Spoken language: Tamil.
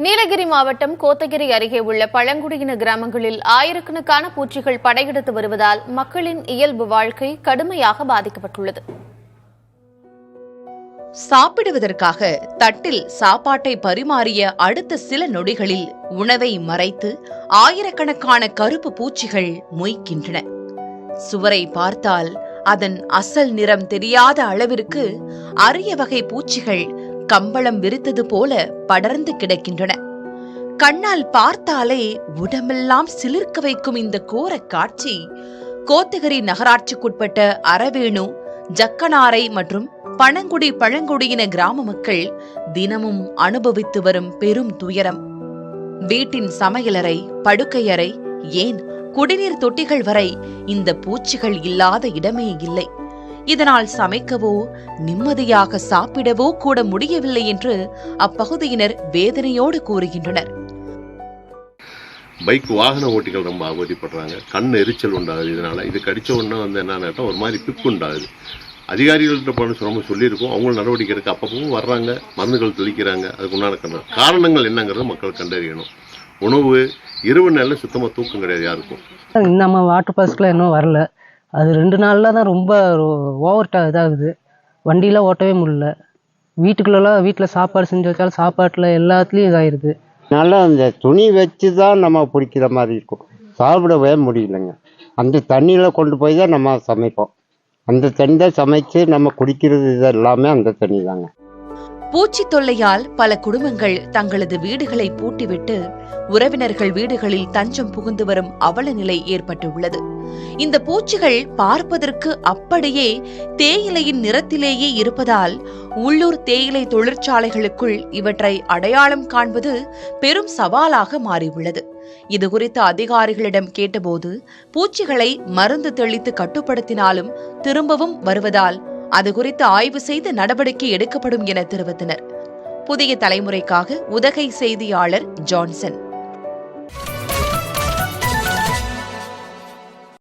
நீலகிரி மாவட்டம் கோத்தகிரி அருகே உள்ள பழங்குடியின கிராமங்களில் ஆயிரக்கணக்கான பூச்சிகள் படையெடுத்து வருவதால் மக்களின் இயல்பு வாழ்க்கை கடுமையாக பாதிக்கப்பட்டுள்ளது. சாப்பிடுவதற்காக தட்டில் சாப்பாட்டை பரிமாறிய அடுத்த சில நொடிகளில் உணவை மறைத்து ஆயிரக்கணக்கான கருப்பு பூச்சிகள் மொய்க்கின்றன. சுவரை பார்த்தால் அதன் அசல் நிறம் தெரியாத அளவிற்கு அரிய வகை பூச்சிகள் கம்பளம் விரித்தது போல படர்ந்து கிடக்கின்றன. கண்ணால் பார்த்தாலே உடம்பெல்லாம் சிலிர்க்க வைக்கும் இந்த கோர காட்சி கோத்தகிரி நகராட்சிக்குட்பட்ட அரவேணு, ஜக்கனாரை மற்றும் பனங்குடி பழங்குடியின கிராம மக்கள் தினமும் அனுபவித்து வரும் பெரும் துயரம். வீட்டின் சமையலறை, படுக்கையறை, ஏன் குடிநீர் தொட்டிகள் வரை இந்த பூச்சிகள் இல்லாத இடமே இல்லை. இதனால் சமைக்கவோ நிம்மதியாக சாப்பிடவோ கூட முடியவில்லை என்று அப்பகுதியினர் வேதனையோடு கூறுகின்றனர். பைக் வாகன ஓட்டிகள் ரொம்ப அவதிப்படுறாங்க. கண் எரிச்சல் உண்டாகுது. இதனால இது கடிச்ச உடனே என்னன்னா ஒரு மாதிரி பிப்பு உண்டாகுது. அதிகாரிகள்கிட்ட ரொம்ப சொல்லியிருக்கோம். அவங்களும் நடவடிக்கை இருக்கு. அப்பப்பவும் வர்றாங்க, மருந்துகள் தெளிக்கிறாங்க. அதுக்கு உண்டான காரணங்கள் என்னங்கிறத மக்கள் கண்டறியணும். உணவு இரவு நேரில் சுத்தமாக தூக்கம் கிடையாது யாருக்கும். நம்ம வாட்டர் பாஸ்க்குலாம் இன்னும் வரல. அது 2 நாளில் தான் ரொம்ப ஓவர் இதாகுது. வண்டியெலாம் ஓட்டவே முடியல. வீட்டில் சாப்பாடு செஞ்சு வச்சாலும் சாப்பாட்டில் எல்லாத்துலேயும் இதாகிடுது. நல்லா அந்த துணி வச்சு தான் நம்ம பிடிக்கிற மாதிரி இருக்கும். சாப்பிடவே முடியலைங்க. அந்த தண்ணியில் கொண்டு போய் தான் நம்ம சமைப்போம். அந்த தண்ணி தான் சமைச்சு நம்ம குடிக்கிறது. இது எல்லாமே அந்த தண்ணி தாங்க. பூச்சி தொல்லையால் பல குடும்பங்கள் தங்களது வீடுகளை பூட்டிவிட்டு உறவினர்கள் வீடுகளில் தஞ்சம் புகுந்து வரும் அவல நிலை ஏற்பட்டுள்ளது. இந்த பூச்சிகள் பார்ப்பதற்கு அப்படியே தேயிலையின் நிறத்திலேயே இருப்பதால் உள்ளூர் தேயிலை தொழிற்சாலைகளுக்குள் இவற்றை அடையாளம் காண்பது பெரும் சவாலாக மாறியுள்ளது. இதுகுறித்து அதிகாரிகளிடம் கேட்டபோது பூச்சிகளை மருந்து தெளித்து கட்டுப்படுத்தினாலும் திரும்பவும் வருவதால் அது குறித்து ஆய்வு செய்து நடவடிக்கை எடுக்கப்படும் என தெரிவித்தனர். புதிய தலைமுறைக்காக உதகை செய்தியாளர் ஜான்சன்.